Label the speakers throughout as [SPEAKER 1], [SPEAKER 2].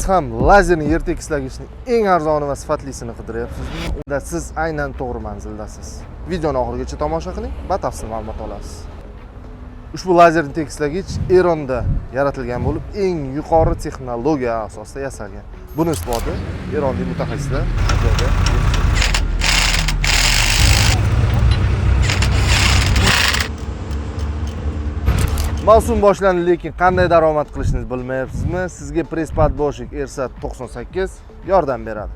[SPEAKER 1] siz ham lazerni yer tekislagichning eng arzoni va sifatlisini qidiryapsizmi? Unda siz aynan to'g'ri manzildasiz. Videoni oxirigacha tomosha qiling, batafsil ma'lumot olasiz. Ushbu lazerni tekislagich Eronda yaratilgan bo'lib, eng yuqori texnologiya asosida yasalgan. Buni isboti Eronlik mutaxassislar videoda Mavsum boshlandi, lekin qanday daromad qilishingizni bilmayapsizmi? Sizga press-podboshik Ersat 98 yordam beradi.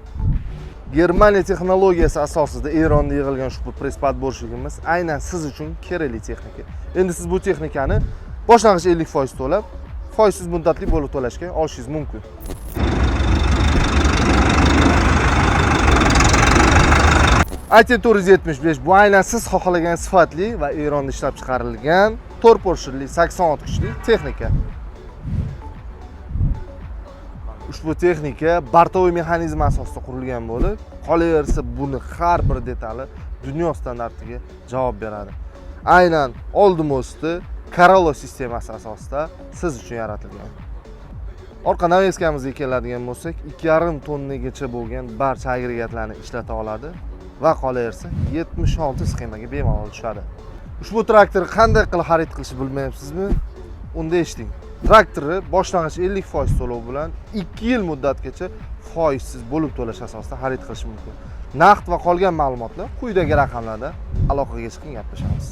[SPEAKER 1] Germaniya texnologiyasi asosida Eronda yig'ilgan ushbu press-podboshigimiz aynan siz uchun kerakli texnika. Endi siz bu texnikani boshlang'ich 50% to'lab, foizsiz muddatli bo'lib to'lashga olishingiz mumkin. AT475 bu aynan siz xohlagan sifatli va Eronda ishlab chiqarilgan 4 porshirli 80 kuchli texnika. Ushbu texnika bartovoy mexanizm asosida qurilgan bo'lib, qolaversa buni har bir detali dunyo standartiga javob beradi. Aynan oldi mosti Corolla sistemasi asosida siz uchun yaratilgan. Orqa naveskamizga keladigan bo'lsak, 2,5 tonnagacha bo'lgan barcha agregatlarni ishlata oladi va qolaversa 76 sxemaga bemalol tushadi. Ushbu traktorni qanday qilib xarid qilishni bilmayapsizmi? Unda eshiting. Traktorni boshlang'ich 50% to'lov bilan 2 yil muddatgacha foizsiz bo'lib to'lash asosida xarid qilish mumkin. Naqd va qolgan ma'lumotlar quyidagi raqamlarda aloqaga chiqing, gaplashamiz.